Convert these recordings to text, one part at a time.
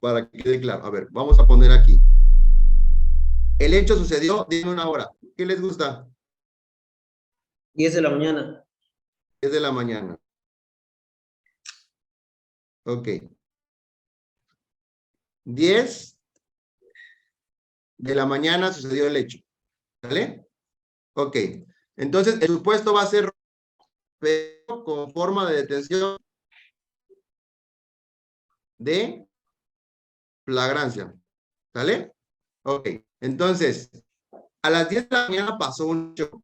para que quede claro. A ver, vamos a poner aquí. El hecho sucedió, dime una hora. ¿Qué les gusta? 10 de la mañana. 10 de la mañana. Ok. 10 de la mañana sucedió el hecho. ¿Vale? Ok. Entonces, el supuesto va a ser con forma de detención de flagrancia. ¿Sale? Ok. Entonces, a las 10 de la mañana pasó un hecho.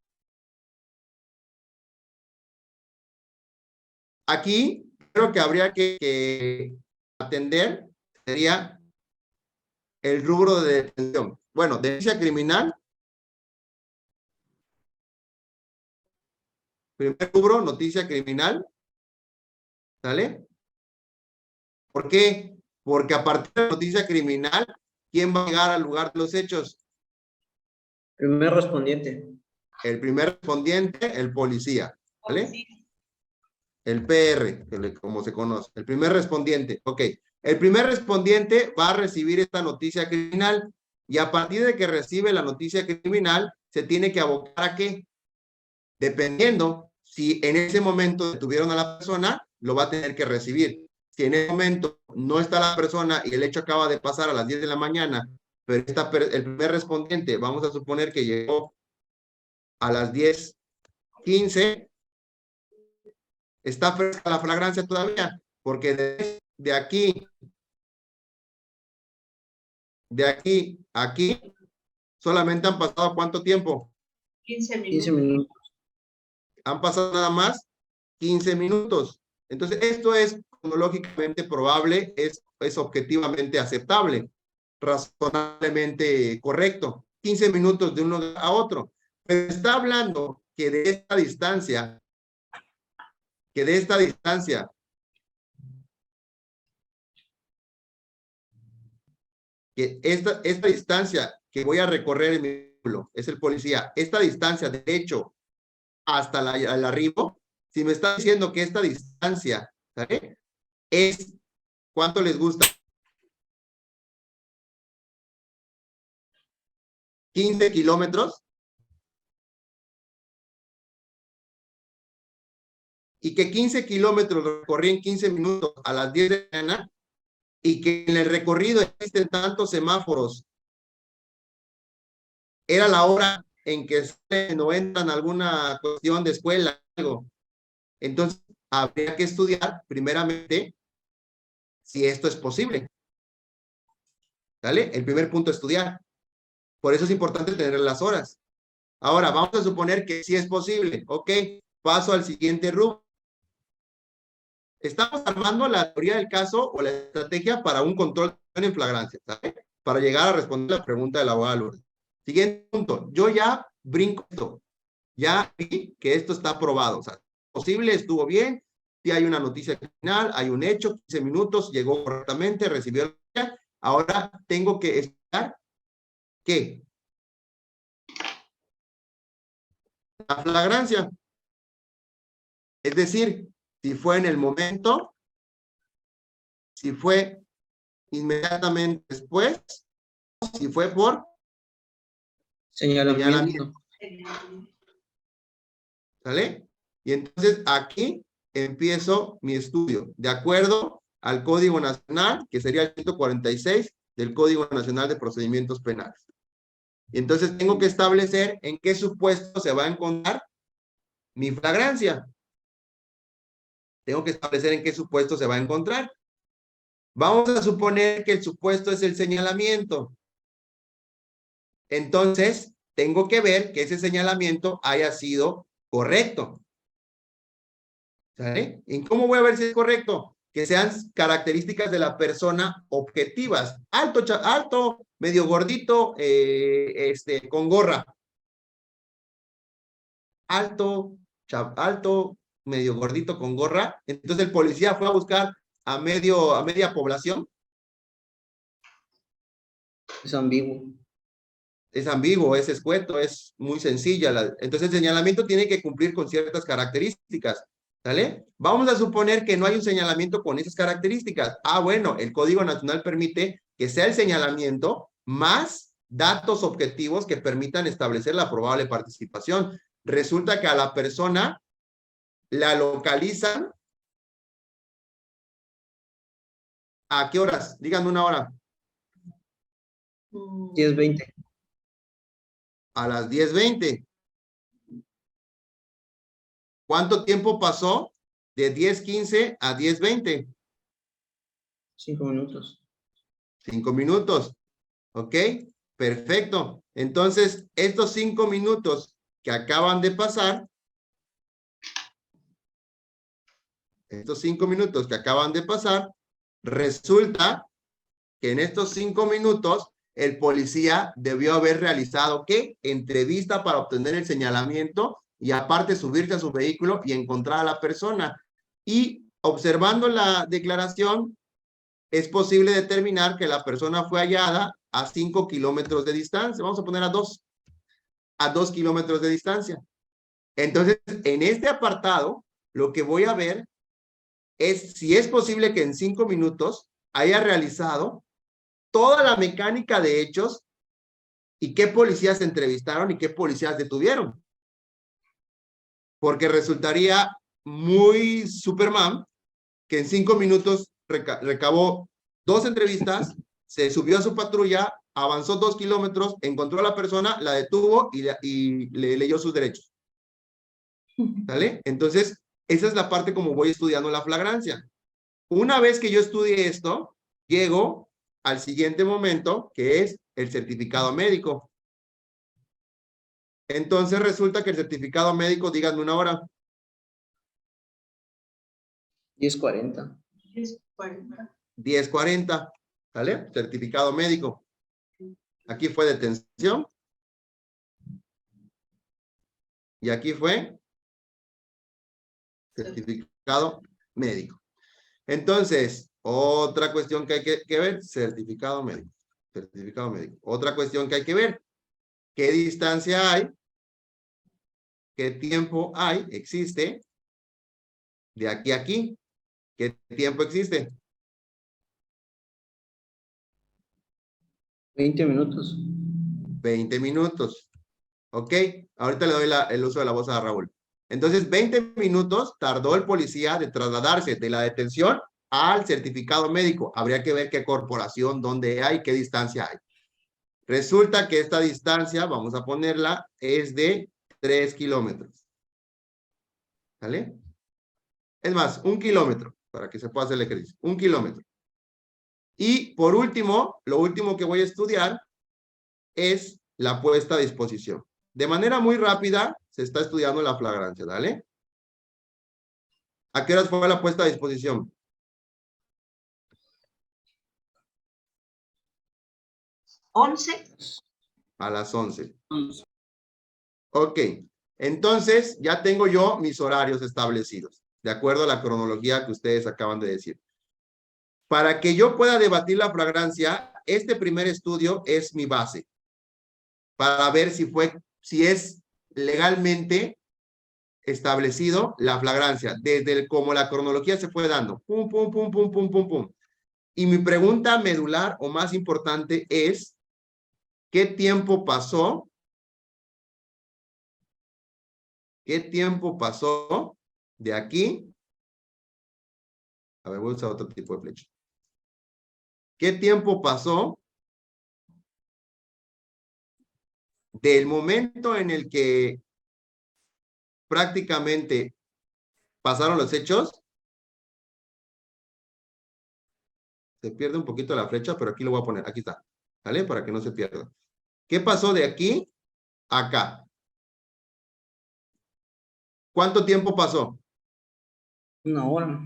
Aquí, creo que habría que atender sería el rubro de detención. Bueno, denuncia criminal. Primer rubro, noticia criminal. ¿Sale? ¿Por qué? Porque a partir de la noticia criminal, ¿quién va a llegar al lugar de los hechos? Primer respondiente. El primer respondiente, el policía. ¿Vale? El PR, como se conoce. El primer respondiente. Ok. El primer respondiente va a recibir esta noticia criminal y a partir de que recibe la noticia criminal, se tiene que abocar a qué? Dependiendo si en ese momento detuvieron a la persona, lo va a tener que recibir. Si en ese momento no está la persona y el hecho acaba de pasar a las 10 de la mañana, pero el primer respondiente, vamos a suponer que llegó a las 10:15, está fresca la flagrancia todavía, porque de aquí a aquí, solamente han pasado ¿cuánto tiempo? 15 minutos. Han pasado nada más 15 minutos. Entonces, esto es cronológicamente probable, es objetivamente aceptable, razonablemente correcto. 15 minutos de uno a otro. Pero está hablando que de esta distancia, que esta distancia que voy a recorrer en mi vehículo, es el policía, esta distancia de hecho hasta el arribo, si me está diciendo que esta distancia, ¿sale? Es, ¿cuánto les gusta? 15 kilómetros. Y que 15 kilómetros recorrí en 15 minutos a las 10 de la mañana y que en el recorrido existen tantos semáforos. Era la hora en que no entran alguna cuestión de escuela, algo. Entonces, habría que estudiar primeramente si esto es posible. ¿Vale? El primer punto, estudiar. Por eso es importante tener las horas. Ahora, vamos a suponer que sí es posible. Ok, paso al siguiente rubro. Estamos armando la teoría del caso o la estrategia para un control en flagrancia, ¿sabes? Para llegar a responder la pregunta de la abogada Lourdes. Siguiente punto. Yo ya brinco esto. Ya vi que esto está aprobado. O sea, posible, estuvo bien. Si hay una noticia final, hay un hecho, 15 minutos, llegó correctamente, recibió la. Ahora tengo que esperar ¿qué? La flagrancia. Es decir, si fue en el momento, si fue inmediatamente después, si fue por señalamiento. ¿Sale? Y entonces aquí empiezo mi estudio, de acuerdo al Código Nacional, que sería el 146 del Código Nacional de Procedimientos Penales. Y entonces tengo que establecer en qué supuesto se va a encontrar mi flagrancia. Tengo que establecer en qué supuesto se va a encontrar. Vamos a suponer que el supuesto es el señalamiento. Entonces, tengo que ver que ese señalamiento haya sido correcto. ¿Sale? ¿En cómo voy a ver si es correcto? Que sean características de la persona objetivas. Alto, alto, medio gordito, con gorra. Alto, alto, medio gordito con gorra. Entonces el policía fue a buscar a media población. Es ambiguo. Es ambiguo, es escueto, es muy sencilla. Entonces el señalamiento tiene que cumplir con ciertas características. ¿Sale? Vamos a suponer que no hay un señalamiento con esas características. Ah, bueno, el Código Nacional permite que sea el señalamiento más datos objetivos que permitan establecer la probable participación. Resulta que a la persona la localizan. ¿A qué horas? Díganme una hora. 10:20. A las 10:20. ¿Cuánto tiempo pasó de 10:15 a 10:20? 5 minutos. 5 minutos. ¿Ok? Perfecto. Entonces, estos 5 minutos que acaban de pasar, resulta que en estos 5 minutos el policía debió haber realizado, ¿qué? Entrevista para obtener el señalamiento y aparte subirse a su vehículo y encontrar a la persona. Y observando la declaración, es posible determinar que la persona fue hallada a 5 kilómetros de distancia. Vamos a poner a 2 kilómetros de distancia. Entonces, en este apartado, lo que voy a ver es si es posible que en 5 minutos haya realizado toda la mecánica de hechos y qué policías entrevistaron y qué policías detuvieron. Porque resultaría muy Superman que en 5 minutos recabó 2 entrevistas, se subió a su patrulla, avanzó 2 kilómetros, encontró a la persona, la detuvo y le leyó sus derechos. ¿Sale? Entonces, esa es la parte como voy estudiando la flagrancia. Una vez que yo estudie esto, llego al siguiente momento, que es el certificado médico. Entonces resulta que el certificado médico, díganme una hora. 10:40. 10:40. ¿Vale? Certificado médico. Aquí fue detención. Y aquí fue certificado médico. Entonces, otra cuestión que hay que ver, certificado médico. Certificado médico. Otra cuestión que hay que ver, ¿qué distancia hay? ¿Qué tiempo hay? Existe de aquí a aquí. ¿Qué tiempo existe? 20 minutos. 20 minutos. ¿Ok? Ahorita le doy el uso de la voz a Raúl. Entonces, 20 minutos tardó el policía de trasladarse de la detención al certificado médico. Habría que ver qué corporación, dónde hay, qué distancia hay. Resulta que esta distancia, vamos a ponerla, es de 3 kilómetros. ¿Vale? Es más, 1 kilómetro, para que se pueda hacer el ejercicio. 1 kilómetro. Y por último, lo último que voy a estudiar es la puesta a disposición. De manera muy rápida se está estudiando la flagrancia, ¿vale? ¿A qué horas fue la puesta a disposición? 11. A las 11. Ok, entonces ya tengo yo mis horarios establecidos, de acuerdo a la cronología que ustedes acaban de decir. Para que yo pueda debatir la flagrancia, este primer estudio es mi base, para ver si es legalmente establecido la flagrancia, desde como la cronología se fue dando, pum, pum, pum, pum, pum, pum, pum. Y mi pregunta medular o más importante es, ¿qué tiempo pasó? ¿Qué tiempo pasó de aquí? A ver, voy a usar otro tipo de flecha. ¿Qué tiempo pasó del momento en el que prácticamente pasaron los hechos? Se pierde un poquito la flecha, pero aquí lo voy a poner. Aquí está. ¿Vale? Para que no se pierda. ¿Qué pasó de aquí a acá? ¿Cuánto tiempo pasó? 1 hora.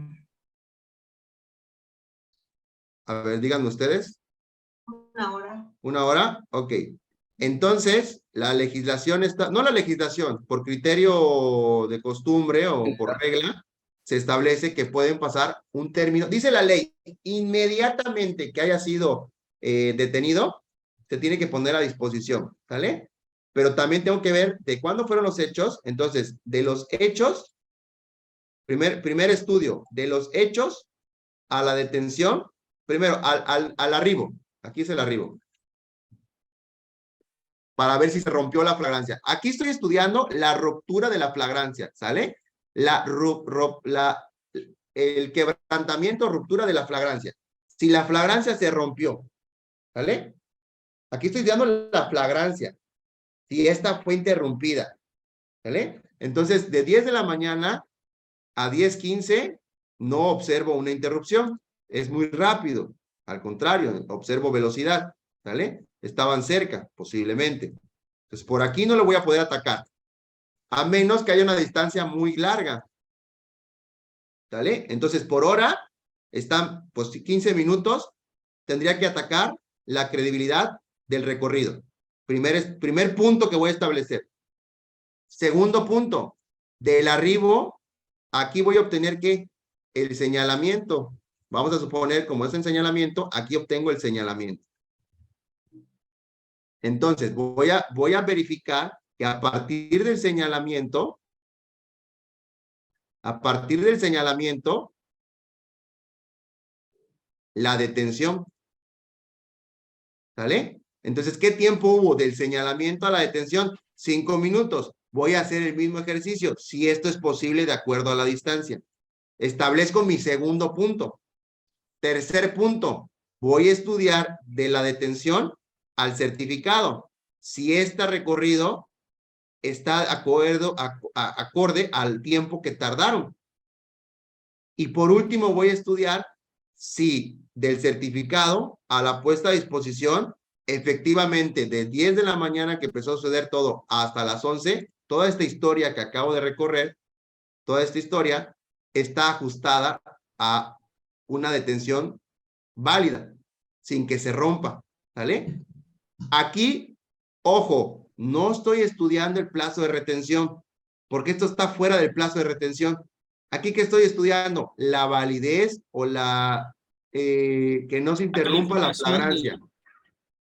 A ver, díganme ustedes. 1 hora. 1 hora, ok. Entonces, la legislación está, no la legislación, por criterio de costumbre o por regla, se establece que pueden pasar un término. Dice la ley, inmediatamente que haya sido detenido, se tiene que poner a disposición, ¿sale? Pero también tengo que ver de cuándo fueron los hechos. Entonces, de los hechos, Primer estudio de los hechos a la detención. Primero, al arribo. Aquí es el arribo. Para ver si se rompió la flagrancia. Aquí estoy estudiando la ruptura de la flagrancia, ¿sale? El quebrantamiento, ruptura de la flagrancia. Si la flagrancia se rompió, ¿sale? Aquí estoy estudiando la flagrancia. Si esta fue interrumpida, ¿sale? Entonces, de 10 de la mañana a 10:15, no observo una interrupción. Es muy rápido. Al contrario, observo velocidad, ¿sale? Estaban cerca, posiblemente. Entonces, por aquí no lo voy a poder atacar. A menos que haya una distancia muy larga. ¿Sale? Entonces, por hora, están, pues, 15 minutos. Tendría que atacar la credibilidad del recorrido. Primer punto que voy a establecer. Segundo punto, del arribo, aquí voy a obtener ¿qué? El señalamiento. Vamos a suponer, como es el señalamiento, aquí obtengo el señalamiento. Entonces, voy a verificar que a partir del señalamiento, la detención. ¿Sale? Entonces, ¿qué tiempo hubo del señalamiento a la detención? 5 minutos. Voy a hacer el mismo ejercicio, si esto es posible de acuerdo a la distancia. Establezco mi segundo punto. Tercer punto, voy a estudiar de la detención al certificado. Si este recorrido está acorde al tiempo que tardaron. Y por último, voy a estudiar si del certificado a la puesta a disposición, efectivamente, de 10 de la mañana que empezó a suceder todo hasta las 11, toda esta historia que acabo de recorrer, toda esta historia está ajustada a una detención válida, sin que se rompa, ¿vale? Aquí, ojo, no estoy estudiando el plazo de retención, porque esto está fuera del plazo de retención. Aquí que estoy estudiando la validez o que no se interrumpa la flagrancia.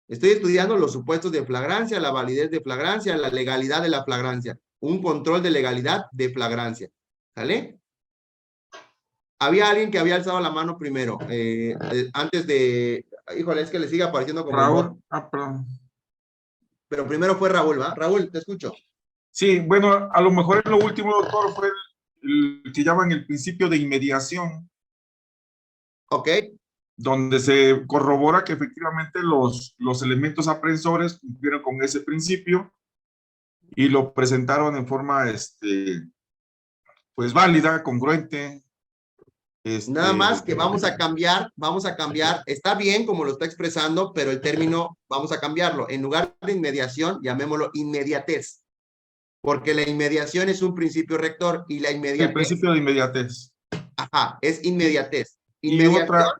Estoy estudiando los supuestos de flagrancia, la validez de flagrancia, la legalidad de la flagrancia, un control de legalidad de flagrancia. ¿Sale? Había alguien que había alzado la mano primero, antes de... Híjole, es que le sigue apareciendo como... Raúl, perdón. Pero primero fue Raúl, ¿va? Raúl, te escucho. Sí, bueno, a lo mejor en lo último, doctor, fue el que llaman el principio de inmediación. Ok. Donde se corrobora que efectivamente los elementos aprensores cumplieron con ese principio y lo presentaron en forma, pues válida, congruente. Nada más que vamos a cambiar, está bien como lo está expresando, pero el término vamos a cambiarlo. En lugar de inmediación, llamémoslo inmediatez, porque la inmediación es un principio rector y la inmediatez... El principio de inmediatez. Ajá, es inmediatez. Y otra...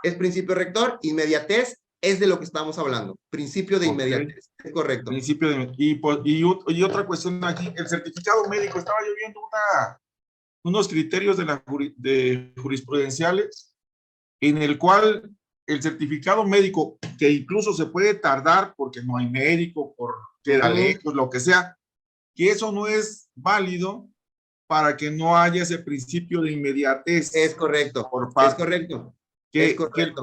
es principio rector, inmediatez es de lo que estamos hablando. Principio de inmediatez, es correcto. Principio de... Y otra cuestión aquí, el certificado médico, estaba yo viendo unos criterios de jurisprudenciales en el cual el certificado médico, que incluso se puede tardar porque no hay médico, por queda lejos, lo que sea, que eso no es válido para que no haya ese principio de inmediatez. Es correcto, es correcto. Que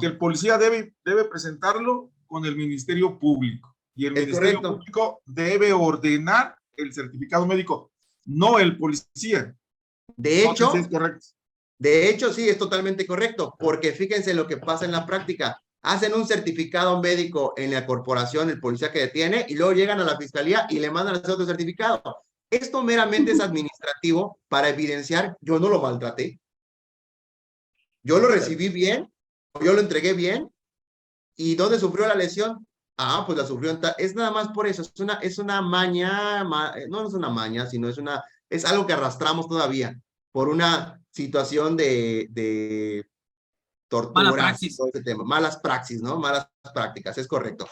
el policía debe presentarlo con el Ministerio Público y el Ministerio Público debe ordenar el certificado médico, no el policía. De hecho, es correcto. De hecho, sí, es totalmente correcto, porque fíjense lo que pasa en la práctica. Hacen un certificado médico en la corporación, el policía que detiene, y luego llegan a la fiscalía y le mandan a hacer otro certificado. Esto meramente es administrativo para evidenciar, yo no lo maltraté. Yo lo recibí bien, yo lo entregué bien, ¿y dónde sufrió la lesión? Ah, pues la sufrió es nada más por eso, es una maña, no es una maña, sino es algo que arrastramos todavía por una situación de tortura, mala praxis. todo ese tema. Malas praxis, ¿no? Malas prácticas, es correcto.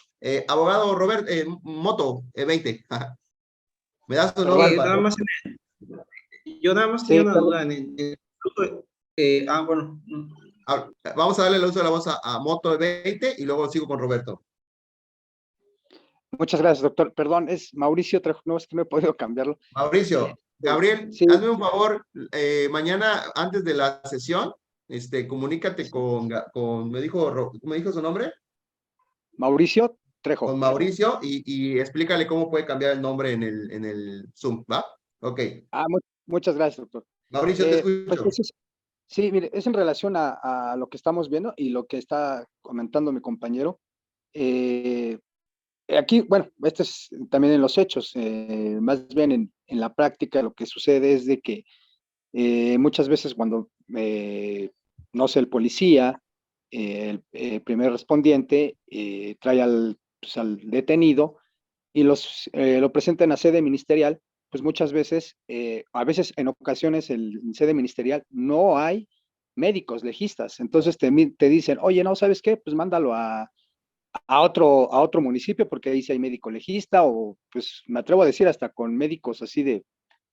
Abogado Robert, Moto, 20. ¿Me das tu nombre? Yo nada más tenía una duda en el bueno. Vamos a darle el uso de la voz a Moto 20 y luego sigo con Roberto. Muchas gracias, doctor. Perdón, es Mauricio, no es que no he podido cambiarlo. Mauricio, Gabriel, Sí. hazme un favor, mañana antes de la sesión, comunícate me dijo su nombre, Mauricio Trejo. con Mauricio y explícale cómo puede cambiar el nombre en el Zoom, ¿va? Ok. Muchas gracias, doctor. Mauricio, te Pues, escucho. sí, mire, es en relación a lo que estamos viendo y lo que está comentando mi compañero. Aquí, bueno, esto es también en los hechos, más bien en la práctica lo que sucede es de que muchas veces cuando, no sé, el policía, el primer respondiente, trae pues, al detenido y lo presenta en la sede ministerial, pues muchas veces, a veces en ocasiones en sede ministerial no hay médicos legistas, entonces te dicen, oye, no, ¿sabes qué? Pues mándalo a otro municipio porque ahí sí hay médico legista o pues me atrevo a decir hasta con médicos así de,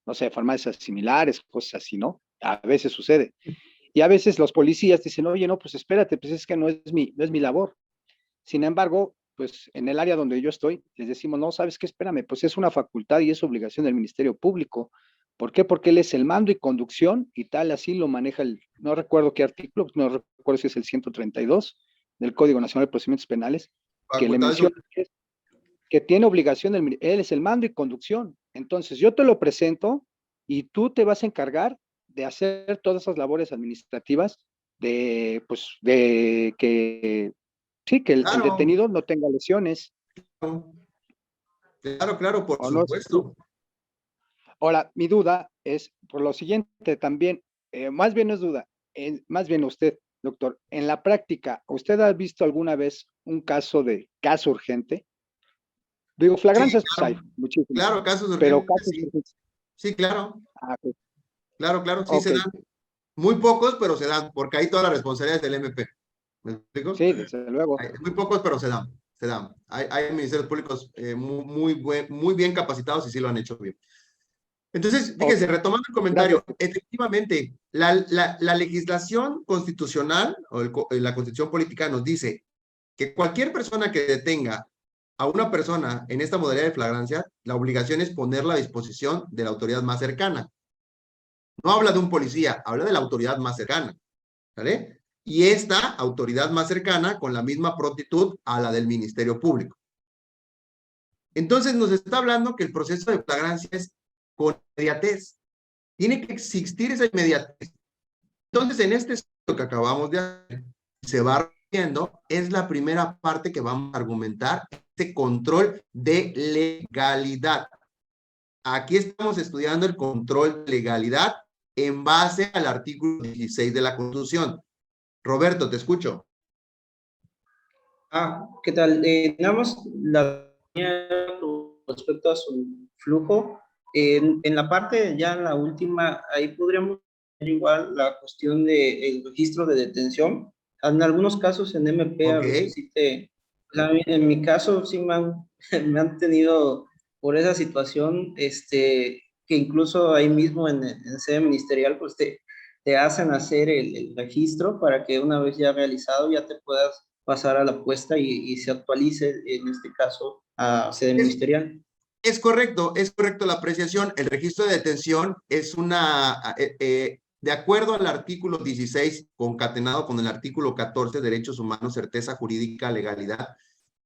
no sé, farmacias similares, cosas así, ¿no? A veces sucede. Y a veces los policías dicen, oye, no, pues espérate, pues es que no es mi labor. Sin embargo, pues en el área donde yo estoy, les decimos, no, ¿sabes qué? Espérame, pues es una facultad y es obligación del Ministerio Público. ¿Por qué? Porque él es el mando y conducción y tal, así lo maneja no recuerdo qué artículo, no recuerdo si es el 132 del Código Nacional de Procedimientos Penales, que le menciona que tiene obligación, él es el mando y conducción. Entonces, yo te lo presento y tú te vas a encargar de hacer todas esas labores administrativas pues, de que, sí, que el Claro, detenido no tenga lesiones. claro, por ¿O no? supuesto. Ahora, mi duda es por lo siguiente también, más bien no es duda, más bien usted, doctor, en la práctica, ¿usted ha visto alguna vez un caso urgente? Digo, Sí, flagrancias, pues hay claro, muchísimas, claro, casos pero urgentes, casos sí. urgentes. Sí, claro, Ok, claro, sí se ok, dan. Muy pocos, pero se dan, porque hay toda la responsabilidad del MP. ¿Me explico? sí, desde luego. Muy pocos, pero se dan, se dan. Hay ministerios públicos muy bien capacitados y sí lo han hecho bien. Entonces, Ok, fíjense, retomando el gracias. comentario, efectivamente, la legislación constitucional la constitución política nos dice que cualquier persona que detenga a una persona en esta modalidad de flagrancia, la obligación es ponerla a disposición de la autoridad más cercana. No habla de un policía, habla de la autoridad más cercana, ¿vale? Y esta autoridad más cercana con la misma prontitud a la del Ministerio Público. Entonces nos está hablando que el proceso de flagrancia es con inmediatez. Tiene que existir esa inmediatez. Entonces, en este estudio que acabamos de hacer, se va viendo, es la primera parte que vamos a argumentar, este control de legalidad. Aquí estamos estudiando el control de legalidad en base al artículo 16 de la Constitución. Roberto, te escucho. ¿Qué tal? Nada más respecto a su flujo, en la parte ya en la última, ahí podríamos ver igual la cuestión del registro de detención. En algunos casos en MP a veces sí en mi caso sí me han tenido por esa situación, que incluso ahí mismo en sede ministerial, pues te hacen hacer el registro para que una vez ya realizado ya te puedas pasar a la puesta y se actualice, en este caso, a sede ministerial. Es correcto la apreciación. El registro de detención es de acuerdo al artículo 16, concatenado con el artículo 14, derechos humanos, certeza jurídica, legalidad,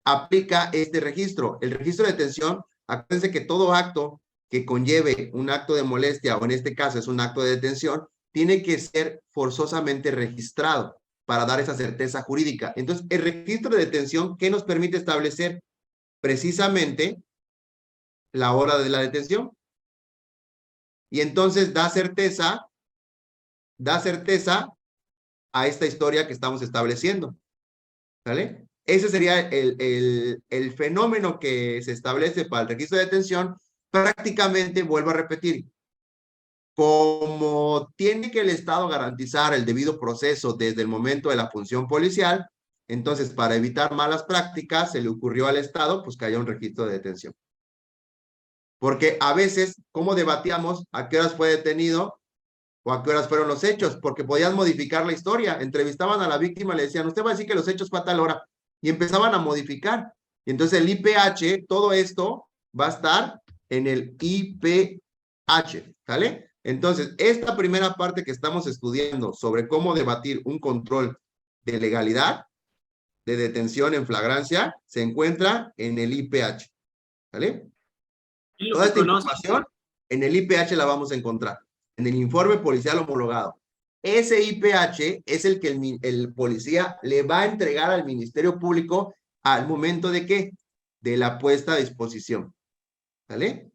aplica este registro. El registro de detención, acuérdense que todo acto que conlleve un acto de molestia, o en este caso es un acto de detención, tiene que ser forzosamente registrado para dar esa certeza jurídica. Entonces, el registro de detención, ¿qué nos permite establecer? Precisamente la hora de la detención. Y entonces da certeza a esta historia que estamos estableciendo. ¿Vale? Ese sería el fenómeno que se establece para el registro de detención. Prácticamente, vuelvo a repetir, como tiene que el Estado garantizar el debido proceso desde el momento de la función policial, entonces para evitar malas prácticas se le ocurrió al Estado pues que haya un registro de detención. Porque a veces, ¿cómo debatíamos a qué horas fue detenido o a qué horas fueron los hechos? Porque podían modificar la historia. Entrevistaban a la víctima, le decían, usted va a decir que los hechos fue a tal hora. Y empezaban a modificar. Y entonces el IPH, todo esto va a estar en el IPH. H, ¿sale? Entonces, esta primera parte que estamos estudiando sobre cómo debatir un control de legalidad, de detención en flagrancia, se encuentra en el IPH, ¿vale? Toda esta información en el IPH la vamos a encontrar, en el informe policial homologado. Ese IPH es el que el policía le va a entregar al Ministerio Público al momento de ¿qué? De la puesta a disposición, ¿vale?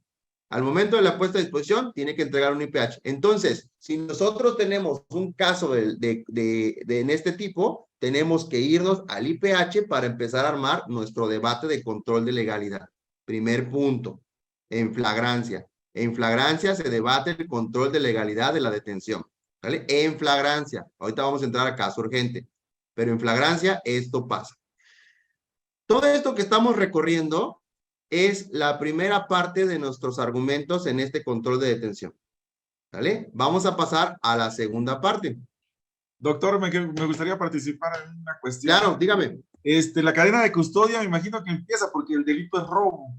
Al momento de la puesta a disposición, tiene que entregar un IPH. Entonces, si nosotros tenemos un caso en este tipo, tenemos que irnos al IPH para empezar a armar nuestro debate de control de legalidad. Primer punto, en flagrancia. En flagrancia se debate el control de legalidad de la detención, ¿vale? En flagrancia. Ahorita vamos a entrar a caso urgente, pero en flagrancia esto pasa. Todo esto que estamos recorriendo es la primera parte de nuestros argumentos en este control de detención, ¿vale? Vamos a pasar a la segunda parte. Doctor, me gustaría participar en una cuestión. Claro, dígame. La cadena de custodia me imagino que empieza porque el delito es robo.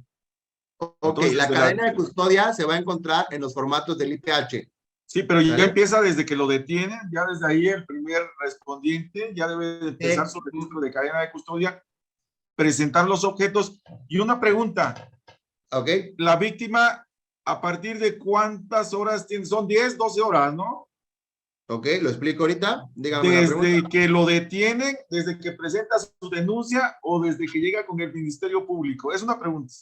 Ok, Entonces, la cadena de custodia se va a encontrar en los formatos del IPH. Sí, pero ya ¿Vale? empieza desde que lo detienen, ya desde ahí el primer respondiente ya debe de empezar su registro de cadena de custodia, presentar los objetos. Y una pregunta. Ok. La víctima, ¿a partir de cuántas horas tiene? Son 10, 12 horas, ¿no? Ok, lo explico ahorita. Dígame la Desde pregunta. que lo detienen, desde que presenta su denuncia o desde que llega con el Ministerio Público. Es una pregunta.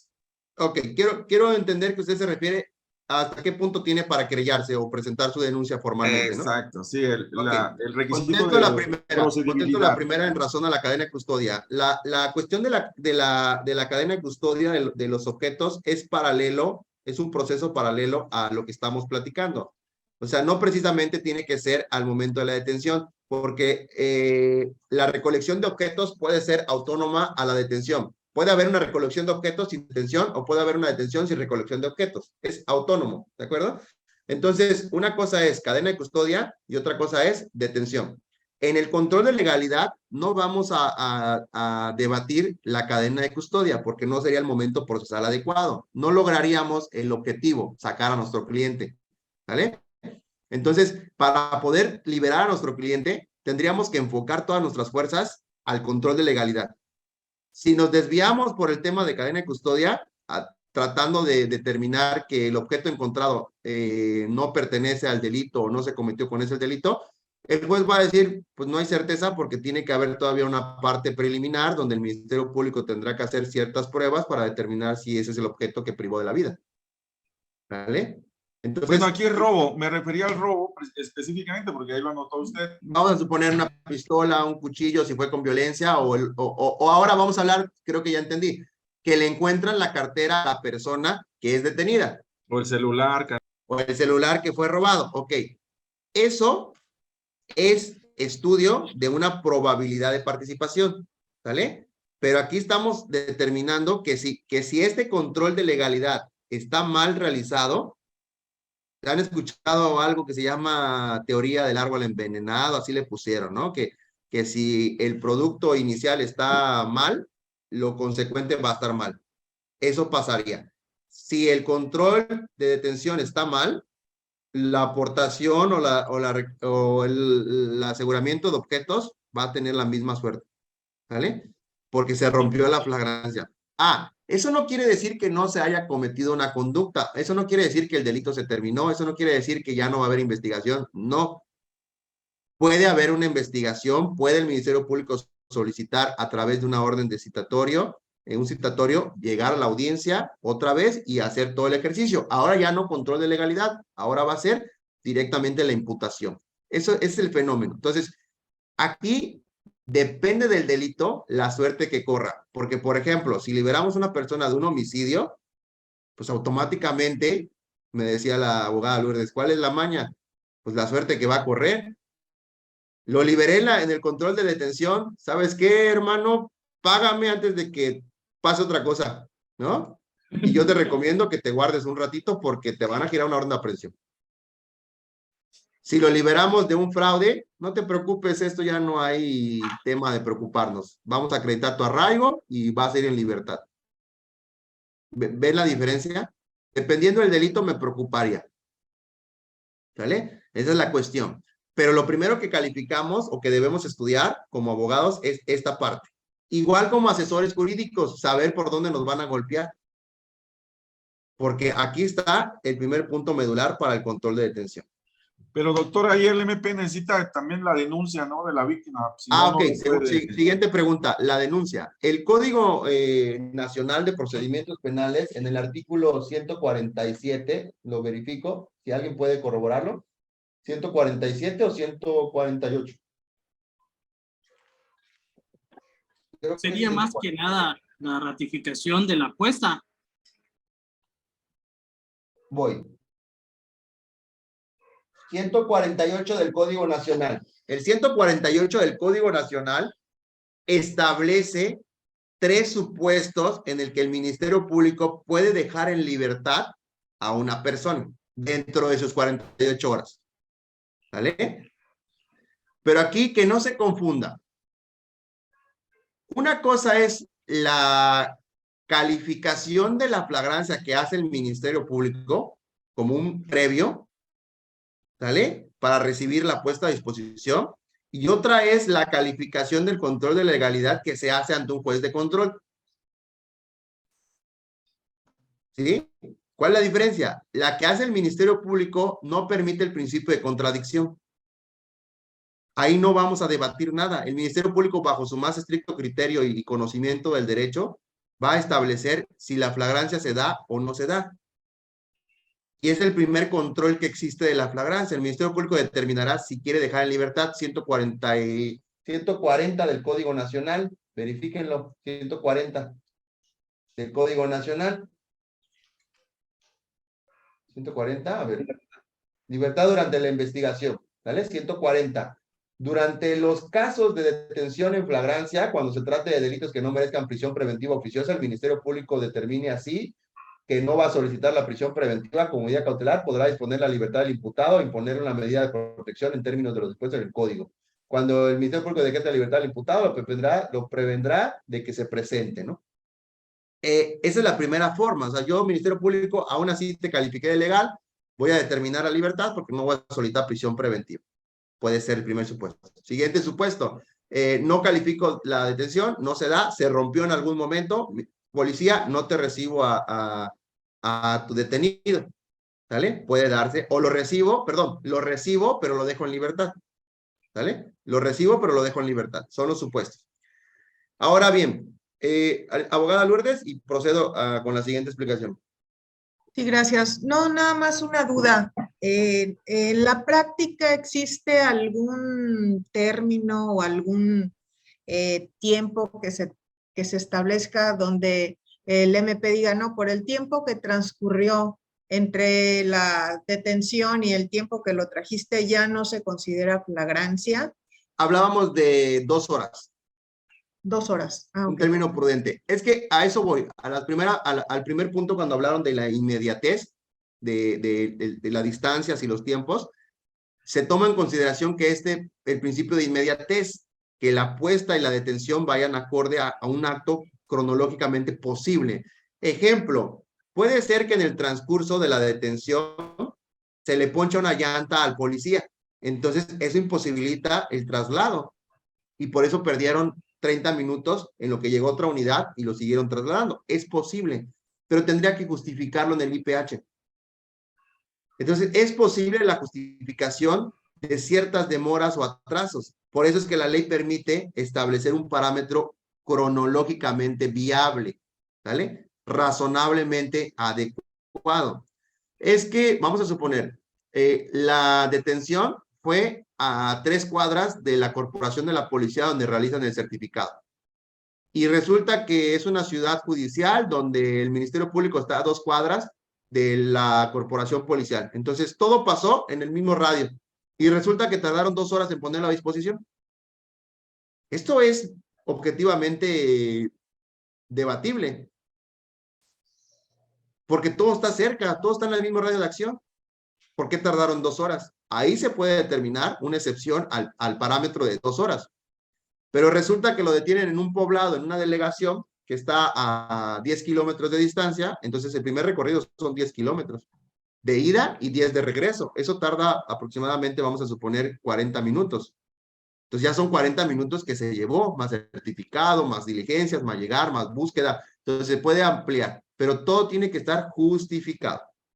Ok, quiero entender que usted se refiere hasta qué punto tiene para querellarse o presentar su denuncia formalmente, ¿no? Exacto, sí, el requisito Contesto de la primera, procedibilidad. contesto la primera en razón a la cadena de custodia. La cuestión de la cadena de custodia de los objetos es paralelo, es un proceso paralelo a lo que estamos platicando. O sea, no precisamente tiene que ser al momento de la detención, porque la recolección de objetos puede ser autónoma a la detención. Puede haber una recolección de objetos sin detención o puede haber una detención sin recolección de objetos. Es autónomo, ¿de acuerdo? Entonces, una cosa es cadena de custodia y otra cosa es detención. En el control de legalidad no vamos a debatir la cadena de custodia porque no sería el momento procesal adecuado. No lograríamos el objetivo, sacar a nuestro cliente, ¿vale? Entonces, para poder liberar a nuestro cliente, tendríamos que enfocar todas nuestras fuerzas al control de legalidad. Si nos desviamos por el tema de cadena de custodia, tratando de determinar que el objeto encontrado no pertenece al delito o no se cometió con ese delito, el juez va a decir, pues no hay certeza porque tiene que haber todavía una parte preliminar donde el Ministerio Público tendrá que hacer ciertas pruebas para determinar si ese es el objeto que privó de la vida. ¿Vale? Entonces, bueno, aquí es robo, me refería al robo específicamente porque ahí lo anotó usted. Vamos a suponer una pistola, un cuchillo, si fue con violencia, o ahora vamos a hablar, creo que ya entendí, que le encuentran la cartera a la persona que es detenida. O el celular. O el celular que fue robado. Ok, eso es estudio de una probabilidad de participación, ¿vale? Pero aquí estamos determinando que si este control de legalidad está mal realizado, ¿han escuchado algo que se llama teoría del árbol envenenado? Así le pusieron, ¿no? Que si el producto inicial está mal, lo consecuente va a estar mal. Eso pasaría. Si el control de detención está mal, la aportación o el aseguramiento de objetos va a tener la misma suerte, ¿vale? Porque se rompió la flagrancia. Eso no quiere decir que no se haya cometido una conducta, eso no quiere decir que el delito se terminó, eso no quiere decir que ya no va a haber investigación, no. Puede haber una investigación, puede el Ministerio Público solicitar a través de una orden de citatorio, un citatorio, llegar a la audiencia otra vez y hacer todo el ejercicio. Ahora ya no control de legalidad, ahora va a ser directamente la imputación. Eso es el fenómeno. Entonces, aquí depende del delito la suerte que corra. Porque, por ejemplo, si liberamos a una persona de un homicidio, pues automáticamente, me decía la abogada Lourdes, ¿cuál es la maña? Pues la suerte que va a correr. Lo liberé en el control de detención. ¿Sabes qué, hermano? Págame antes de que pase otra cosa, ¿no? Y yo te recomiendo que te guardes un ratito porque te van a girar una orden de aprehensión. Si lo liberamos de un fraude, no te preocupes, esto ya no hay tema de preocuparnos. Vamos a acreditar tu arraigo y vas a ir en libertad. ¿Ven la diferencia? Dependiendo del delito me preocuparía. ¿Sale? Esa es la cuestión. Pero lo primero que calificamos o que debemos estudiar como abogados es esta parte. Igual como asesores jurídicos, saber por dónde nos van a golpear. Porque aquí está el primer punto medular para el control de detención. Pero doctor, ahí el MP necesita también la denuncia, ¿no? De la víctima. Si no, Ok. no puede... Siguiente pregunta, la denuncia. El Código Nacional de Procedimientos Penales, en el artículo 147, lo verifico, si alguien puede corroborarlo, 147 o 148. Sería más que nada la ratificación de la apuesta. Voy. 148 del Código Nacional. El 148 del Código Nacional establece 3 supuestos en el que el Ministerio Público puede dejar en libertad a una persona dentro de sus 48 horas. ¿Vale? Pero aquí que no se confunda. Una cosa es la calificación de la flagrancia que hace el Ministerio Público como un previo, ¿sale? Para recibir la puesta a disposición. Y otra es la calificación del control de legalidad que se hace ante un juez de control. ¿Sí? ¿Cuál es la diferencia? La que hace el Ministerio Público no permite el principio de contradicción. Ahí no vamos a debatir nada. El Ministerio Público, bajo su más estricto criterio y conocimiento del derecho, va a establecer si la flagrancia se da o no se da. Y es el primer control que existe de la flagrancia. El Ministerio Público determinará si quiere dejar en libertad 140 del Código Nacional. Verifíquenlo, 140 del Código Nacional. 140, a ver. Libertad durante la investigación, ¿vale? 140. Durante los casos de detención en flagrancia, cuando se trate de delitos que no merezcan prisión preventiva oficiosa, el Ministerio Público determine así que no va a solicitar la prisión preventiva como medida cautelar, podrá disponer la libertad del imputado o imponer una medida de protección en términos de los dispuestos en el Código. Cuando el Ministerio Público decrete la libertad del imputado, lo prevendrá de que se presente, ¿no? Esa es la primera forma. O sea, yo, Ministerio Público, aún así te califiqué de legal, voy a determinar la libertad porque no voy a solicitar prisión preventiva. Puede ser el primer supuesto. Siguiente supuesto, no califico la detención, no se da, se rompió en algún momento, policía, no te recibo a tu detenido, ¿sale? Puede darse, o lo recibo, pero lo dejo en libertad, ¿sale? Lo recibo, pero lo dejo en libertad, son los supuestos. Ahora bien, abogada Lourdes, y procedo con la siguiente explicación. Sí, gracias. No, nada más una duda. ¿En la práctica existe algún término o algún tiempo que se establezca donde el MP diga, no, por el tiempo que transcurrió entre la detención y el tiempo que lo trajiste ya no se considera flagrancia? Hablábamos de 2 horas. 2 horas. Un término prudente. Es que a eso voy. Al primer punto cuando hablaron de la inmediatez, de las distancias y los tiempos, se toma en consideración que el principio de inmediatez, que la puesta y la detención vayan acorde a un acto cronológicamente posible. Ejemplo, puede ser que en el transcurso de la detención se le poncha una llanta al policía. Entonces, eso imposibilita el traslado. Y por eso perdieron 30 minutos en lo que llegó otra unidad y lo siguieron trasladando. Es posible, pero tendría que justificarlo en el IPH. Entonces, es posible la justificación de ciertas demoras o atrasos. Por eso es que la ley permite establecer un parámetro cronológicamente viable, ¿vale? Razonablemente adecuado. Es que, vamos a suponer, la detención fue a 3 cuadras de la corporación de la policía donde realizan el certificado. Y resulta que es una ciudad judicial donde el Ministerio Público está a 2 cuadras de la corporación policial. Entonces, todo pasó en el mismo radio. Y resulta que tardaron 2 horas en ponerlo a disposición. Esto es objetivamente debatible. Porque todo está cerca, todo está en el mismo radio de acción. ¿Por qué tardaron 2 horas? Ahí se puede determinar una excepción al parámetro de 2 horas. Pero resulta que lo detienen en un poblado, en una delegación que está a 10 kilómetros de distancia, entonces el primer recorrido son 10 kilómetros. de ida y 10 de regreso. Eso tarda aproximadamente, vamos a suponer, 40 minutos. Entonces ya son 40 minutos que se llevó, más certificado, más diligencias, más llegar, más búsqueda. Entonces se puede ampliar, pero todo tiene que estar justificado.